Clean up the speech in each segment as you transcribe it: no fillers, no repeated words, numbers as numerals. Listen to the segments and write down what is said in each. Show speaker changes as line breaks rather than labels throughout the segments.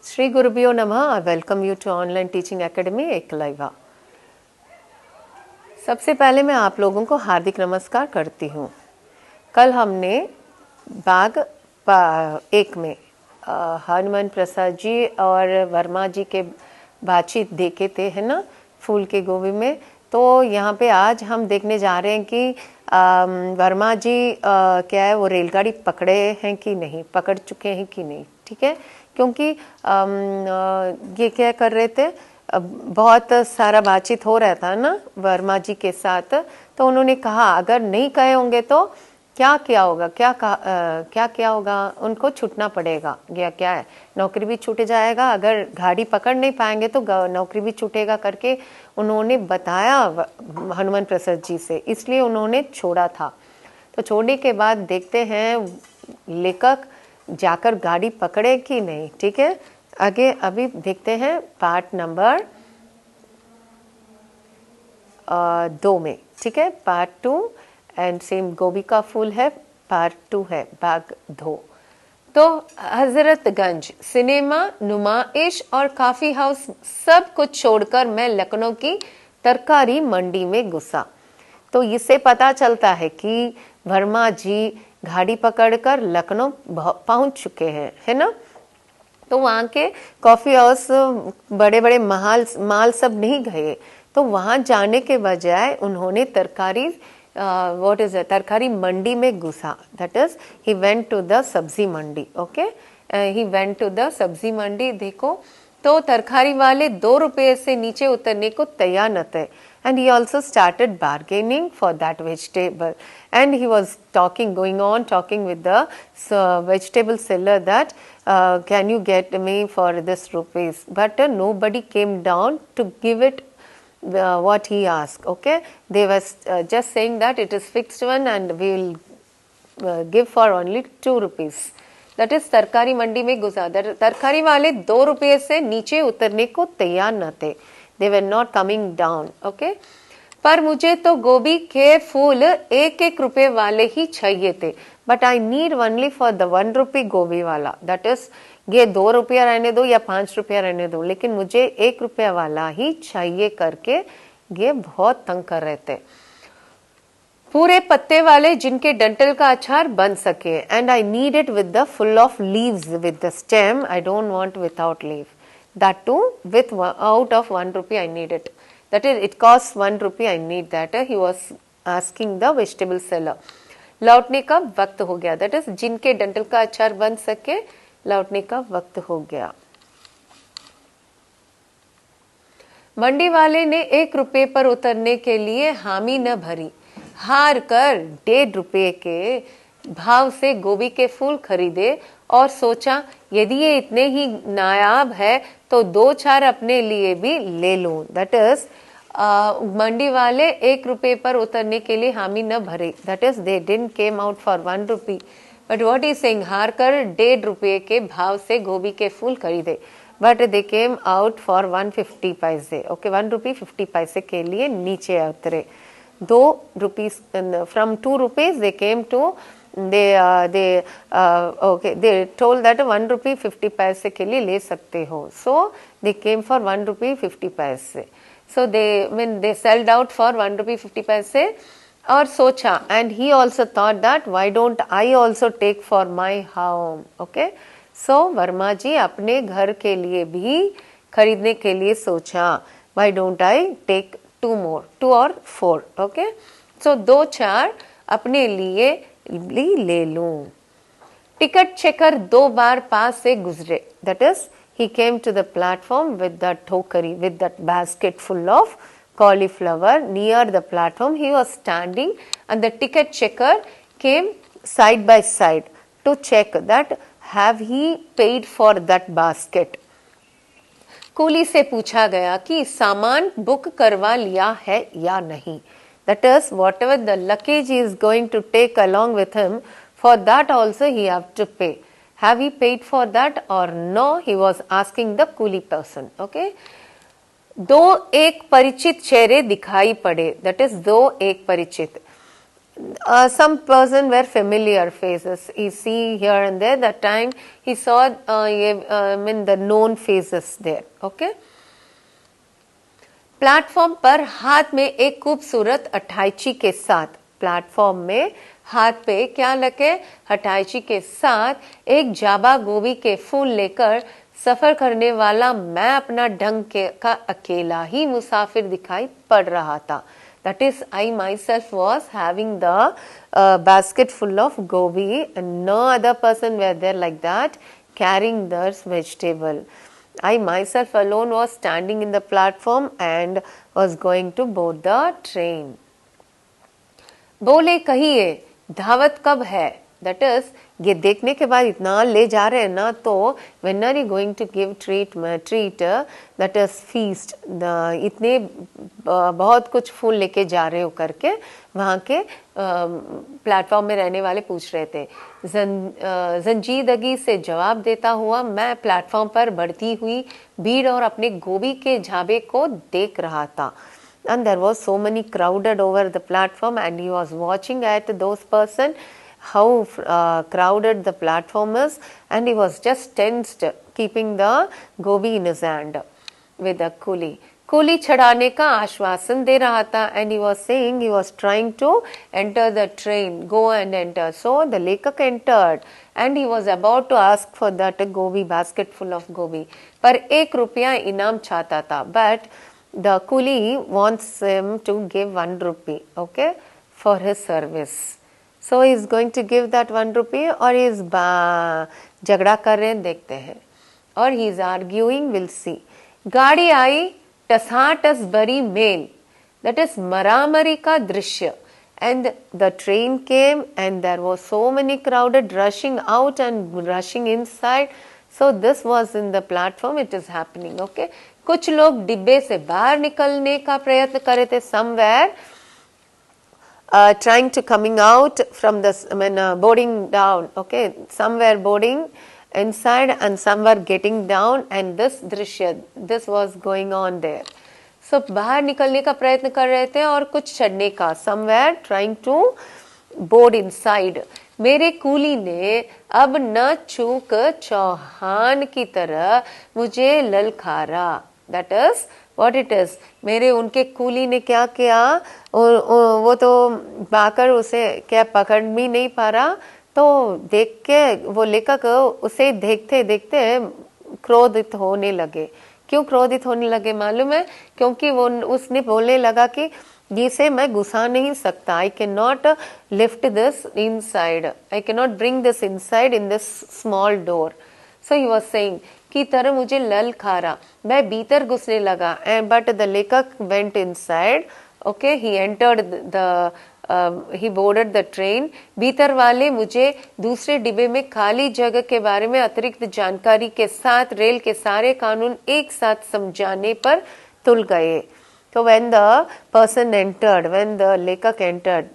श्री गुरुभ्यो नमः। I welcome you to online teaching academy Eklavya. सबसे पहले मैं आप लोगों को हार्दिक नमस्कार करती हूँ। कल हमने भाग 1 में हनुमान प्रसाद जी और वर्मा जी के बातचीत देखे थे, है ना, फूल के गोभी में। तो यहाँ पे आज हम देखने जा रहे हैं कि वर्मा जी क्या है, वो रेलगाड़ी पकड़े हैं कि नहीं, पकड़ चुके हैं कि नहीं। ठीक है, क्योंकि ये क्या कर रहे थे, बहुत सारा बातचीत हो रहा था ना वर्मा जी के साथ। तो उन्होंने कहा अगर नहीं कहे होंगे तो क्या क्या होगा, क्या क्या होगा, उनको छूटना पड़ेगा। या क्या है, नौकरी भी छूट जाएगा, अगर गाड़ी पकड़ नहीं पाएंगे तो नौकरी भी छूटेगा करके उन्होंने बताया हनुमान प्रसाद जी से, इसलिए उन्होंने छोड़ा था। तो छोड़ने के बाद देखते हैं लेखक जाकर गाड़ी पकड़े कि नहीं। ठीक है, आगे अभी देखते हैं पार्ट नंबर 2 में। ठीक है, पार्ट 2 एंड सेम गोभी का फूल है, पार्ट 2 है, भाग 2। तो हजरतगंज सिनेमा, नुमाइश और काफी हाउस सब कुछ छोड़कर मैं लखनऊ की तरकारी मंडी में घुसा। तो इससे पता चलता है कि वर्मा जी गाड़ी पकड़कर लखनऊ पहुंच चुके हैं, है ना। तो वहाँ के कॉफी हाउस, बड़े बड़े माल सब नहीं गए। तो वहाँ जाने के बजाय उन्होंने तरकारी मंडी में घुसा। That is he went to the sabzi mandi. Okay, he went to the sabzi mandi. देखो, तो तरकारी वाले 2 रुपये से नीचे उतरने को तैयार न थे। And he also started bargaining for that vegetable, and he was going on talking with the vegetable seller that can you get me for this rupees, but nobody came down to give it what he asked. Okay, they were just saying that it is fixed one and we will give for only 2 rupees. That is तरकारी मंडी में घुसा। तरकारी वाले 2 रुपये से नीचे उतरने को तैयार न थे। They were not coming down. Okay? पर मुझे तो गोभी के फूल 1-1 रुपए वाले ही चाहिए थे। But I need only for the 1 rupee गोभी वाला। That is, ये 2 रुपया रहने दो या 5 रुपया रहने दो, लेकिन मुझे 1 रुपया वाला ही चाहिए करके ये बहुत तंग कर रहे थे। पूरे पत्ते वाले जिनके डंठल का अचार बन सके। And I need it with the full of leaves with the stem, I don't want without leave. That too with out of 1 rupee I need it. That is, it costs 1 rupee, I need that. He was asking the vegetable seller. लौटने का वक्त हो गया। That is, जिनके डंठल का अचार बन सके, लौटने का वक्त हो गया। मंडी वाले ने 1 रुपये पर उतरने के लिए हामी न भरी। हार कर 1.5 रुपये के भाव से गोभी के फूल खरीदे और सोचा यदि ये इतने ही नायाब है तो 2-4 अपने लिए भी ले लूं। दैट इज, मंडी वाले 1 रुपये पर उतरने के लिए हामी न भरे। That is, they didn't came out for 1 rupee, but what is saying, हार कर 1.5 रुपये के भाव से गोभी के फूल खरीदे, but they came out for 150 पैसे। ओके, 1 rupee 50 पैसे के लिए नीचे उतरे। 2 rupees from 2 rupees they came to they told that 1 rupee 50 पैसे के लिए ले सकते हो। So they came for 1 rupee 50 पैसे। So they sold out for 1 rupee 50 पैसे और सोचा, and he also thought that why don't I also take for my home. Okay, so Verma जी अपने घर के लिए भी खरीदने के लिए सोचा, why don't I take 2 or 4. Okay, so 2-4 अपने लिए ले लूं। टिकट चेकर 2 बार पास से गुजरे। That is, he came to the platform with that टोकरी, with that basket full of cauliflower. Near the platform he was standing, and the ticket checker came side by side to check that have he paid for that basket. कुली से पूछा गया कि सामान book करवा लिया है या नहीं। That is, whatever the luggage he is going to take along with him, for that also he have to pay. Have he paid for that or no? He was asking the coolie person. Okay. 2 एक परिचित चेहरे दिखाई पड़े। That is, 2 एक परिचित। some person were familiar faces. You see here and there. That time he saw the known faces there. Okay. Platform पर हाथ में एक खूबसूरत अठाईची के साथ, प्लेटफॉर्म में हाथ पे क्या लगे, अठाईची के साथ एक जाबा गोभी के फूल लेकर सफर करने वाला मैं अपना ढंग का अकेला ही मुसाफिर दिखाई पड़ रहा था. That is, I myself was having the basket full of gobi and no other person were there like that carrying this vegetable. I myself alone was standing in the platform and was going to board the train. बोले कहिए धावत कब है, that is, ये देखने के बाद इतना ले जा रहे हैं ना, तो when are you going to give treat, that is feast, इतने बहुत कुछ फूल लेके जा रहे हो करके वहाँ के प्लेटफॉर्म में रहने वाले पूछ रहे थे. जंजीदगी से जवाब देता हुआ मैं प्लेटफॉर्म पर बढ़ती हुई भीड़ और अपने गोभी के झाबे को देख रहा था. And there was so many crowded over the platform and he was watching at those person how crowded the platform is, and he was just tensed keeping the gobi in his hand with the coolie. Coolie चढ़ाने का आश्वासन दे रहा था, and he was saying he was trying to enter the train, go and enter. So the lekak entered and he was about to ask for that gobi, basket full of gobi. पर 1 रुपया इनाम चाहता था, but the coolie wants him to give 1 rupee, okay, for his service. So he is going to give that 1 rupee or he is झगड़ा कर रहे हैं, देखते हैं. और he is arguing, we'll see. गाड़ी आई टसाटस बरी मेल, that is मरामरी का दृश्य, and the train came and there was so many crowded rushing out and rushing inside. So this was in the platform, it is happening, okay. कुछ लोग डिब्बे से बाहर निकलने का प्रयत्न कर रहे थे, somewhere trying to coming out from this, boarding down, okay, some were boarding inside and some were getting down, and this दृश्य, this was going on there. So बाहर निकलने का प्रयत्न कर रहे थे और कुछ चढ़ने का, some were trying to board inside. मेरे कूली ने अब न चूक चौहान की तरह मुझे ललकारा. That is what it is. मेरे उनके कूली ने क्या किया, वो तो बाकर उसे क्या पकड़ भी नहीं पा रहा, तो देख के वो लेखक उसे देखते देखते क्रोधित होने लगे. क्यों क्रोधित होने लगे मालूम है? क्योंकि वो उसने बोलने लगा कि जिसे मैं घुसा नहीं सकता, I cannot lift this inside, I cannot bring this inside in this small door. So he was saying की तरह मुझे ललकारा, मैं भीतर घुसने लगा, and but the lekak went inside, okay, he entered the he boarded the train. भीतर वाले मुझे दूसरे डिब्बे में खाली जगह के बारे में अतिरिक्त जानकारी के साथ रेल के सारे कानून एक साथ समझाने पर तुल गए. So when the person entered, when the lekak entered,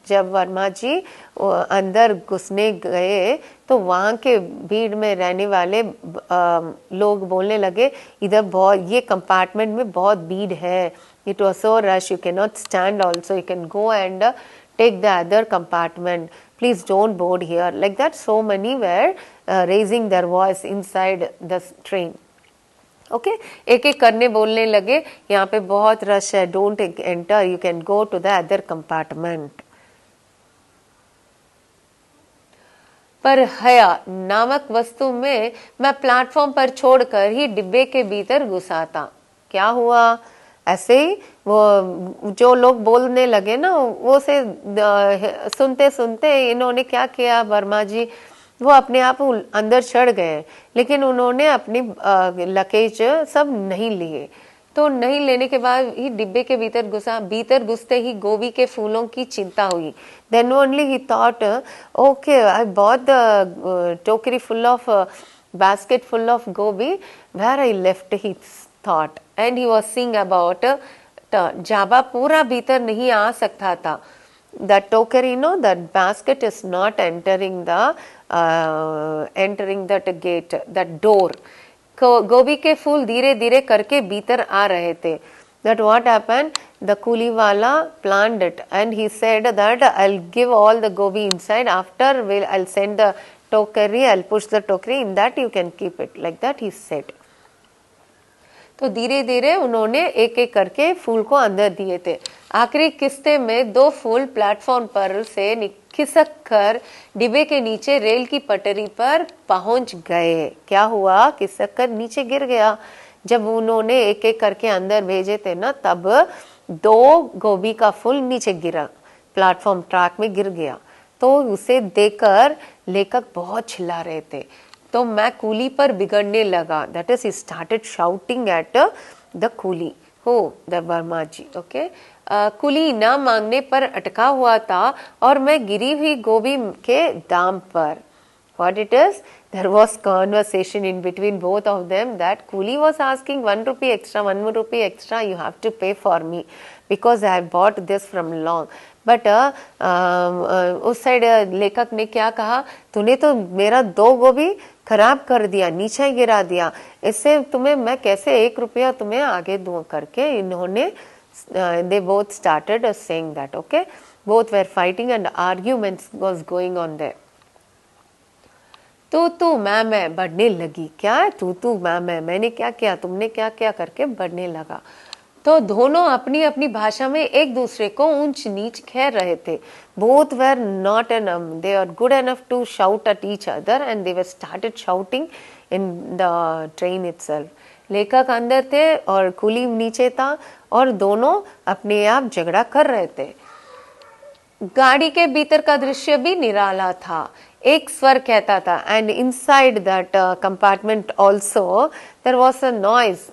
जब वर्मा जी अंदर घुसने गए तो वहाँ के भीड़ में रहने वाले लोग बोलने लगे, इधर बहुत ये कंपार्टमेंट में बहुत भीड़ है, it was so rush, you cannot stand also, you can go and take the other compartment, please don't board here. Like that, so many were raising their voice inside the train. Okay एक एक करने बोलने लगे, यहाँ पे बहुत rush है, don't enter, you can go to the other compartment. पर हया नामक वस्तु में मैं प्लेटफॉर्म पर छोड़कर ही डिब्बे के भीतर घुसा था. क्या हुआ? ऐसे ही वो जो लोग बोलने लगे ना, वो से सुनते सुनते इन्होंने क्या किया, वर्मा जी वो अपने आप अंदर चढ़ गए, लेकिन उन्होंने अपनी लगेज सब नहीं लिए. तो नहीं लेने के बाद ही डिब्बे के भीतर घुसा. भीतर घुसते ही गोभी के फूलों की चिंता हुई. Then only he thought, okay I bought the tokri full of basket full of gobi where I left, he thought, and he was seeing about जाबा पूरा भीतर नहीं आ सकता था. That tokery, that basket is not entering the entering that gate, that door. गोभी के फूल धीरे धीरे करके भीतर आ रहे थे. that what happened, the coolie wala planned it and he said that I'll give all the gobi inside, after I'll send the टोकरी, I'll push the टोकरी, in that you can keep it, like that he said. तो धीरे धीरे उन्होंने एक एक करके फूल को अंदर दिए थे। आखिरी किस्ते में 2 फूल प्लेटफॉर्म पर से खिसक कर डिब्बे के नीचे रेल की पटरी पर पहुंच गए। क्या हुआ, खिसक कर नीचे गिर गया। जब उन्होंने एक एक करके अंदर भेजे थे ना, तब 2 गोभी का फूल नीचे गिरा, प्लेटफॉर्म ट्रैक में गिर गया। तो उसे देखकर लेखक बहुत चिल्ला रहे थे। तो मैं कूली पर बिगड़ने लगा, that is he started shouting at the coolie, हो द वर्मा जी। ओके, कूली ना मांगने पर अटका हुआ था और मैं गिरी हुई गोभी के दाम पर। What it is? There was conversation in between both of them that coolie was asking 1 rupee extra, 1 rupee extra you have to pay for me because I bought this from long. But उस side लेखक ने क्या कहा, तूने तो मेरा 2 गोभी खराब कर दिया, नीचे गिरा दिया, इससे तुम्हें मैं कैसे 1 रुपया तुम्हें आगे दूं करके इन्होंने they both started saying that. Okay, both were fighting and arguments was going on there. तू मैं बढ़ने लगी। क्या है तू मैं, मैंने क्या किया, तुमने क्या किया करके बढ़ने लगा। तो दोनों अपनी अपनी भाषा में एक दूसरे को ऊंच नीच कह रहे थे। Both were not enough, they are good enough to shout at each other and they were started shouting in the train itself. लेखक अंदर थे और कूली नीचे था और दोनों अपने आप झगड़ा कर रहे थे। गाड़ी के भीतर का दृश्य भी निराला था। एक स्वर कहता था, and inside that compartment also there was a noise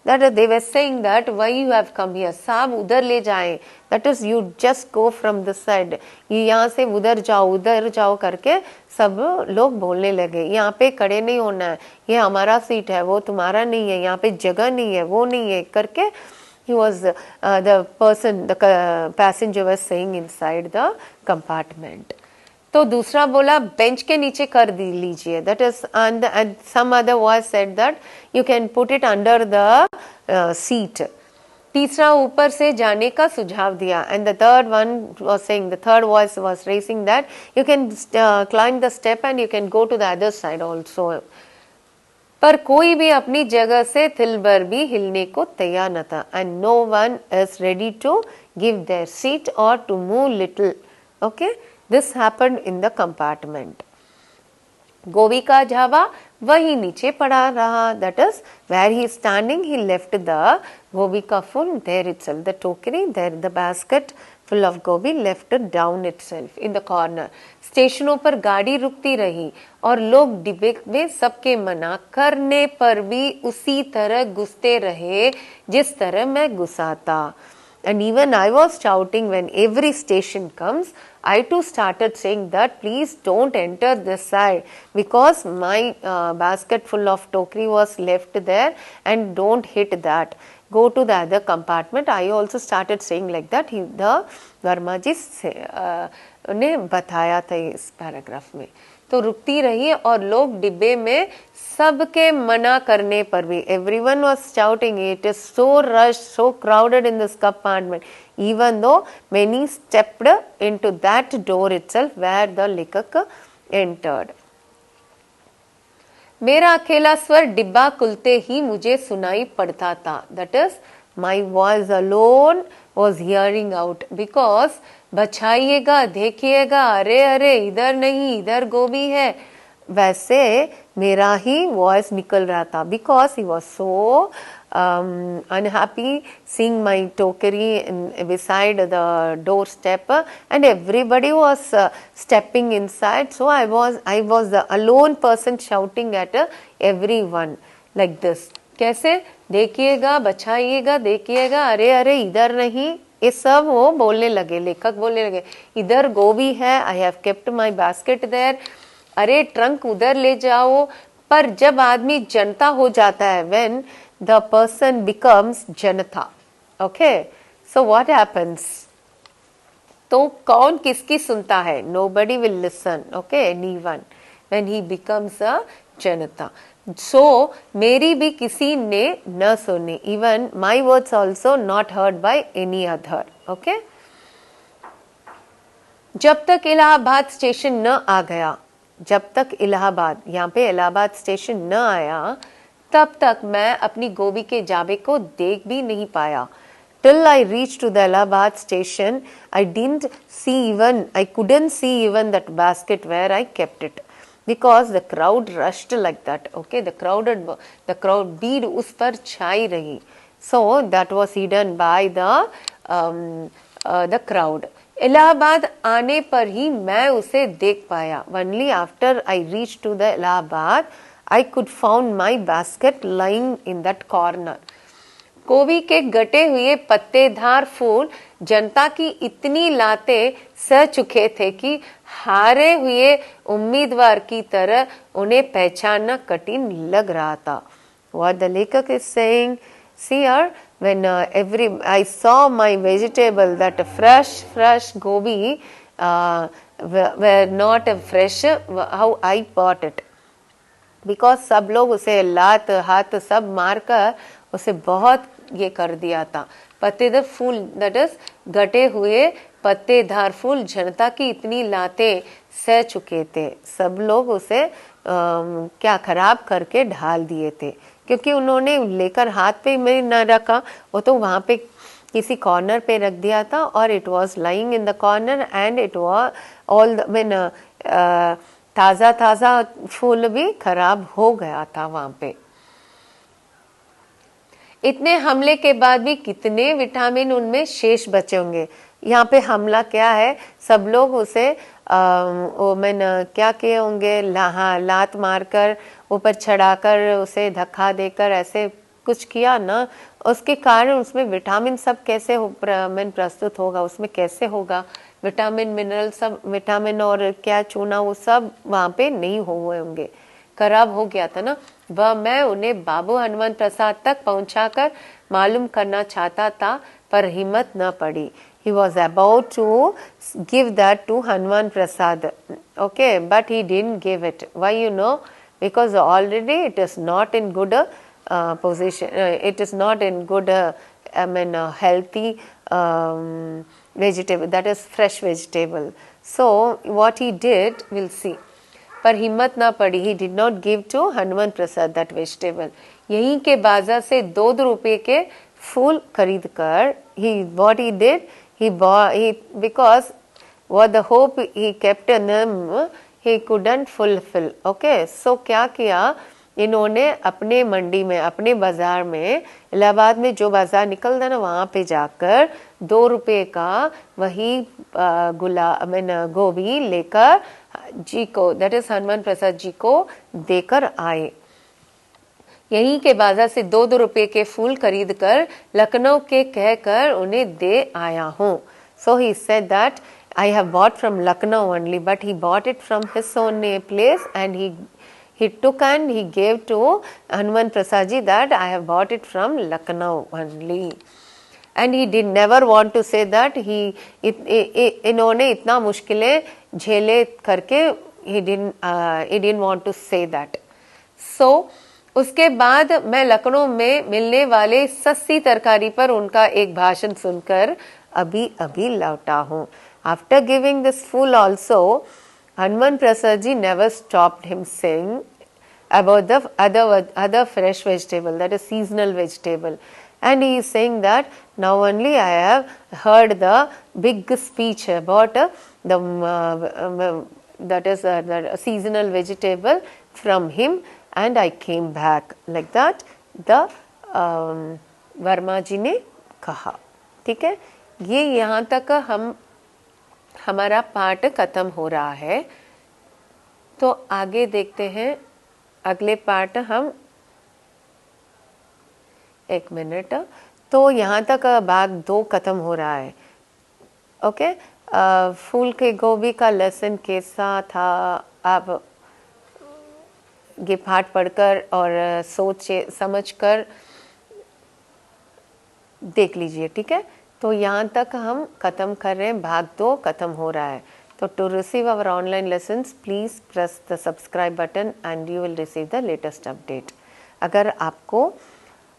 that they were saying that why you have come here, साहब उधर ले जाएं, that is you just go from this side, ये यहाँ से उधर जाओ करके सब लोग बोलने लगे। यहाँ पे खड़े नहीं होना है, ये हमारा सीट है, वो तुम्हारा नहीं है, यहाँ पे जगह नहीं है, वो नहीं है करके he was the person, the passenger was saying inside the compartment. तो दूसरा बोला बेंच के नीचे कर लीजिए, that is, and some other voice said that you can put it under the seat. तीसरा ऊपर से जाने का सुझाव दिया, and the third one was saying, the third voice was raising that you can climb the step and you can go to the other side also. पर कोई भी अपनी जगह से तिल भर भी हिलने को तैयार न था, and no one is ready to give their seat or to move little. Okay, this happened in the compartment. गोभी का झावा वही नीचे पड़ा रहा, that is where he is standing, he left the गोभी का फूल there itself, the टोकरी there, the basket full of gobi left down itself in the corner. स्टेशनों पर गाड़ी रुकती रही और लोग डिब्बे में सबके मना करने पर भी उसी तरह घुसते रहे जिस तरह मैं घुसा था। And even I was shouting when every station comes, I too started saying that please don't enter this side because my basket full of tokri was left there and don't hit that. Go to the other compartment. I also started saying like that. The Verma जी ने बताया था इस paragraph में। तो रुकती रही और लोग डिब्बे में सबके मना करने पर भी, everyone was shouting, it is so rushed, so crowded in this compartment, even though many stepped into that door itself where the लेखक entered. मेरा अकेला स्वर डिब्बा खुलते ही मुझे सुनाई पड़ता था, that is my voice alone was hearing out because बचाइएगा, देखिएगा, अरे अरे इधर नहीं, इधर गोभी है, वैसे मेरा ही वॉइस निकल रहा था because he was so unhappy seeing my टोकरी beside the doorstep and everybody was stepping inside, so I was the alone person shouting at everyone like this. कैसे? देखिएगा, बचाइएगा, देखिएगा, अरे अरे इधर नहीं, ये सब वो बोलने लगे, लेखक बोलने लगे, इधर गोभी है, I have kept my basket there, अरे ट्रंक उधर ले जाओ। पर जब आदमी जनता हो जाता है, when the person becomes Janata, okay, so what happens, तो कौन किसकी सुनता है? Nobody will listen, okay, anyone, when he becomes a जनता। सो मेरी भी किसी ने न सुनी, even my words also not heard by any other. Okay, जब तक इलाहाबाद स्टेशन न आ गया, जब तक इलाहाबाद, यहाँ पे इलाहाबाद स्टेशन न आया, तब तक मैं अपनी गोभी के जाबे को देख भी नहीं पाया। Till I reached to the Allahabad station, I couldn't see even that basket where I kept it, because the crowd rushed like that. Okay, the crowd भीड़ उस पर छाई रही. So that was hidden by the crowd. Allahabad आने पर ही मैं उसे देख पाया. Only after I reached to the Allahabad, I could found my basket lying in that corner. गोभी के गटे हुए पत्तेदार फूल जनता की इतनी लाते सह चुके थे कि हारे हुए उम्मीदवार की तरह उन्हें पहचानना कठिन लग रहा था. What the lekak is saying, see here, when I saw my vegetable, that fresh gobi were not fresh, how I bought it, because सब लोग उसे लात हाथ सब मारकर उसे बहुत ये कर दिया था. पत्तेदार फूल, दैट इज गटे हुए पत्तेदार फूल जनता की इतनी लाते सह चुके थे. सब लोग उसे क्या खराब करके ढाल दिए थे, क्योंकि उन्होंने लेकर हाथ पे में न रखा, वो तो वहां पे किसी कॉर्नर पे रख दिया था, और it was lying in the corner and it was all ताजा फूल भी खराब हो गया था वहां पे. इतने हमले के बाद भी कितने विटामिन उनमें शेष बचे होंगे. यहाँ पे हमला क्या है, सब लोग उसे क्या किए होंगे, लात मारकर ऊपर चढ़ाकर उसे धक्का देकर ऐसे कुछ किया ना, उसके कारण उसमें विटामिन सब कैसे प्रस्तुत होगा, उसमें कैसे होगा विटामिन मिनरल सब, विटामिन और क्या चूना वो सब वहां पे नहीं हुए होंगे, खराब हो गया था ना. वह मैं उन्हें बाबू हनुमान प्रसाद तक पहुंचाकर मालूम करना चाहता था, पर हिम्मत न पड़ी. He was about to give that to Hanuman Prasad, okay, but he didn't give it. Why, you know? Because already it is not in good position. It is not in good, healthy vegetable. That is fresh vegetable. So what he did, we'll see. पर हिम्मत ना पड़ी. He did not give to Hanuman Prasad that vegetable. यहीं के बाजार से 2 रुपए के फूल खरीद कर what he did, because what the hope he kept in him, he couldn't fulfill. Okay, so क्या किया इन्होंने, अपने मंडी में, अपने बाजार में, इलाहाबाद में जो बाजार निकलता है ना, वहां पे जाकर 2 रुपए का वही गोभी लेकर जी को, दैट इज हनुमान प्रसाद जी को देकर आए. यहीं के बाजार से 2 रुपए के फूल खरीद कर लखनऊ के कहकर उन्हें दे आया हूँ. So he said that I have bought from Lucknow only, but he bought it from his own place and he took and he gave to Hanuman Prasad ji that I have bought it from Lucknow only. And he did never want to say that इन्होंने इतना मुश्किलें झेले करके he didn't want to say that. So उसके बाद मैं लखनऊ में मिलने वाले सस्ती तरकारी पर उनका एक भाषण सुनकर अभी लौटा हूँ. After giving this fool also, Hanuman Prasad ji never stopped him saying about the other fresh vegetable, that is seasonal vegetable, and he is saying that now only I have heard the big speech about that is the seasonal vegetable from him, and I came back, like that the Verma जी ने कहा. ठीक है, ये यहाँ तक हमारा पाठ खत्म हो रहा है. तो आगे देखते हैं अगले पाठ हम. 1 मिनट. तो यहाँ तक भाग 2 खत्म हो रहा है. ओके, फूल के गोभी का लेसन कैसा था, आप ये पाठ पढ़कर और सोचे समझकर देख लीजिए. ठीक है, तो यहाँ तक हम खत्म कर रहे हैं, भाग 2 खत्म हो रहा है. तो to receive our online lessons please press the subscribe button and you will receive the latest update. अगर आपको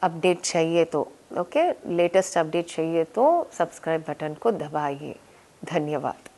अपडेट चाहिए तो लेटेस्ट अपडेट चाहिए तो सब्सक्राइब बटन को दबाइए। धन्यवाद।